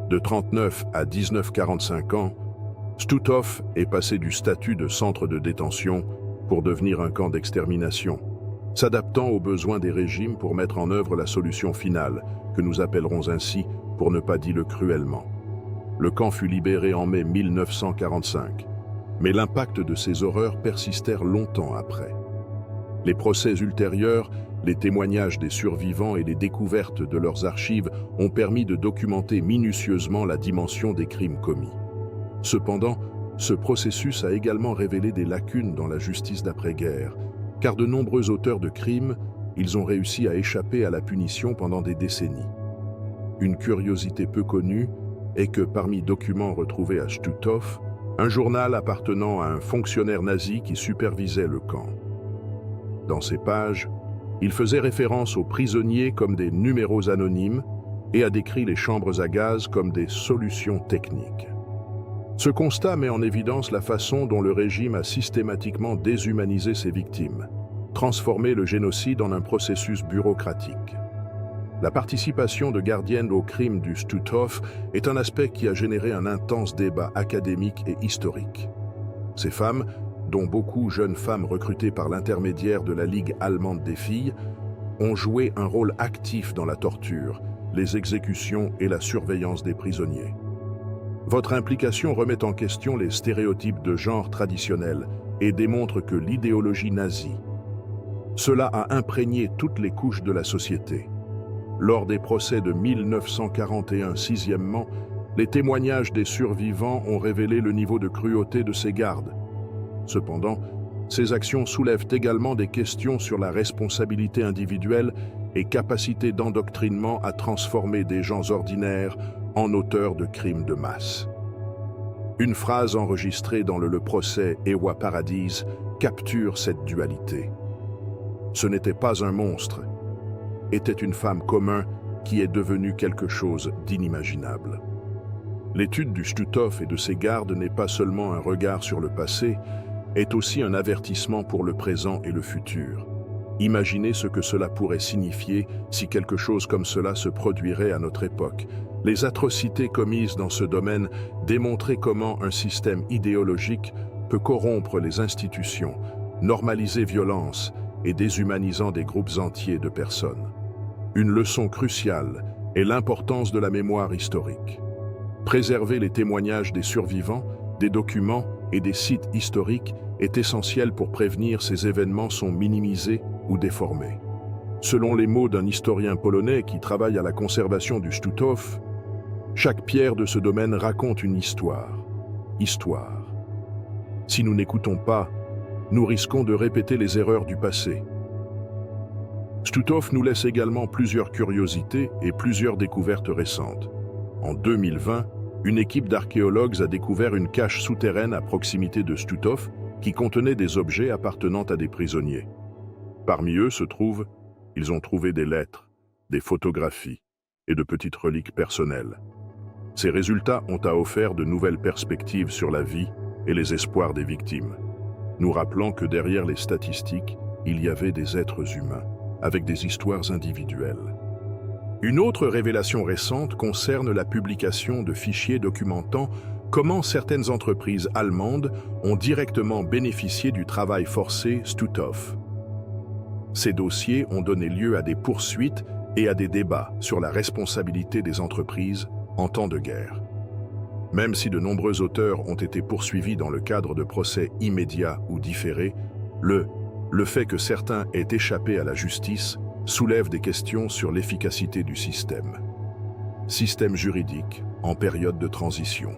de 39 à 1945 ans, Stutthof est passé du statut de centre de détention pour devenir un camp d'extermination, s'adaptant aux besoins des régimes pour mettre en œuvre la solution finale, que nous appellerons ainsi pour ne pas dire le cruellement. Le camp fut libéré en mai 1945, mais l'impact de ces horreurs persistèrent longtemps après. Les procès ultérieurs, les témoignages des survivants et les découvertes de leurs archives ont permis de documenter minutieusement la dimension des crimes commis. Cependant, ce processus a également révélé des lacunes dans la justice d'après-guerre, car de nombreux auteurs de crimes, ils ont réussi à échapper à la punition pendant des décennies. Une curiosité peu connue est que parmi documents retrouvés à Stutthof, un journal appartenant à un fonctionnaire nazi qui supervisait le camp. Dans ces pages, il faisait référence aux prisonniers comme des numéros anonymes et a décrit les chambres à gaz comme des solutions techniques. Ce constat met en évidence la façon dont le régime a systématiquement déshumanisé ses victimes, transformé le génocide en un processus bureaucratique. La participation de gardiennes au crime du Stutthof est un aspect qui a généré un intense débat académique et historique. Ces femmes, dont beaucoup jeunes femmes recrutées par l'intermédiaire de la Ligue allemande des filles, ont joué un rôle actif dans la torture, les exécutions et la surveillance des prisonniers. Votre implication remet en question les stéréotypes de genre traditionnels et démontre que l'idéologie nazie. Cela a imprégné toutes les couches de la société. Lors des procès de 1941, sixièmement, les témoignages des survivants ont révélé le niveau de cruauté de ces gardes. Cependant, ces actions soulèvent également des questions sur la responsabilité individuelle et capacité d'endoctrinement à transformer des gens ordinaires en auteurs de crimes de masse. Une phrase enregistrée dans le procès Ewa Paradise capture cette dualité. Ce n'était pas un monstre, était une femme commun qui est devenue quelque chose d'inimaginable. L'étude du Stutthof et de ses gardes n'est pas seulement un regard sur le passé, est aussi un avertissement pour le présent et le futur. Imaginez ce que cela pourrait signifier si quelque chose comme cela se produirait à notre époque. Les atrocités commises dans ce domaine démontraient comment un système idéologique peut corrompre les institutions, normaliser violence et déshumanisant des groupes entiers de personnes. Une leçon cruciale est l'importance de la mémoire historique. Préserver les témoignages des survivants, des documents et des sites historiques est essentiel pour prévenir ces événements sont minimisés ou déformés. Selon les mots d'un historien polonais qui travaille à la conservation du Stutthof, chaque pierre de ce domaine raconte une histoire. Histoire. Si nous n'écoutons pas, nous risquons de répéter les erreurs du passé. Stutthof nous laisse également plusieurs curiosités et plusieurs découvertes récentes. En 2020, une équipe d'archéologues a découvert une cache souterraine à proximité de Stutthof qui contenait des objets appartenant à des prisonniers. Parmi eux ils ont trouvé des lettres, des photographies et de petites reliques personnelles. Ces résultats ont offert de nouvelles perspectives sur la vie et les espoirs des victimes, nous rappelant que derrière les statistiques, il y avait des êtres humains, avec des histoires individuelles. Une autre révélation récente concerne la publication de fichiers documentant comment certaines entreprises allemandes ont directement bénéficié du travail forcé Stutthof. Ces dossiers ont donné lieu à des poursuites et à des débats sur la responsabilité des entreprises en temps de guerre. Même si de nombreux auteurs ont été poursuivis dans le cadre de procès immédiats ou différés, le fait que certains aient échappé à la justice soulève des questions sur l'efficacité du système. Système juridique en période de transition.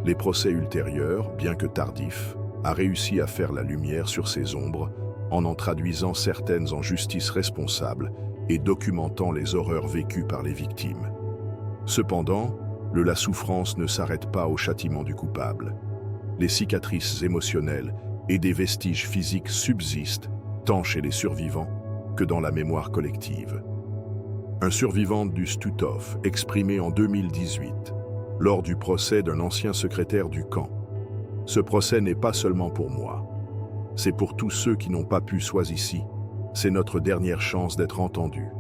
Les procès ultérieurs, bien que tardifs, a réussi à faire la lumière sur ces ombres en traduisant certaines en justice responsable et documentant les horreurs vécues par les victimes. Cependant, la souffrance ne s'arrête pas au châtiment du coupable. Les cicatrices émotionnelles et des vestiges physiques subsistent tant chez les survivants que dans la mémoire collective. un survivant du Stutthof, exprimé en 2018, lors du procès d'un ancien secrétaire du camp. Ce procès n'est pas seulement pour moi. C'est pour tous ceux qui n'ont pas pu choisir ici. C'est notre dernière chance d'être entendus.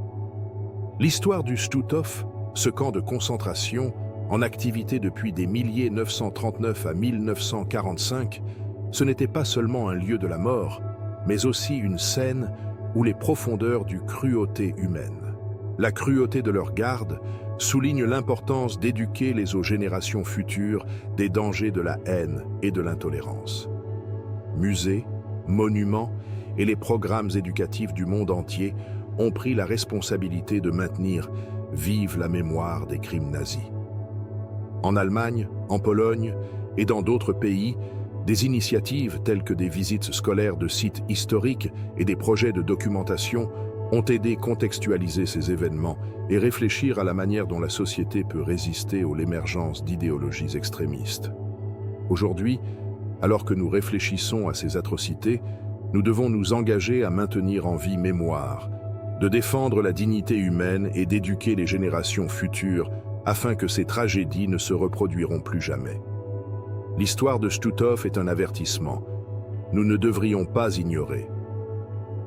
L'histoire du Stutthof, ce camp de concentration, en activité depuis des milliers 939 à 1945, ce n'était pas seulement un lieu de la mort, mais aussi une scène où les profondeurs du cruauté humaine, la cruauté de leur garde, soulignent l'importance d'éduquer les générations futures des dangers de la haine et de l'intolérance. Musées, monuments et les programmes éducatifs du monde entier ont pris la responsabilité de maintenir vive la mémoire des crimes nazis. En Allemagne, en Pologne et dans d'autres pays, des initiatives telles que des visites scolaires de sites historiques et des projets de documentation ont aidé à contextualiser ces événements et réfléchir à la manière dont la société peut résister à l'émergence d'idéologies extrémistes. Aujourd'hui, alors que nous réfléchissons à ces atrocités, nous devons nous engager à maintenir en vie mémoire, de défendre la dignité humaine et d'éduquer les générations futures afin que ces tragédies ne se reproduiront plus jamais. L'histoire de Stutthof est un avertissement. Nous ne devrions pas ignorer.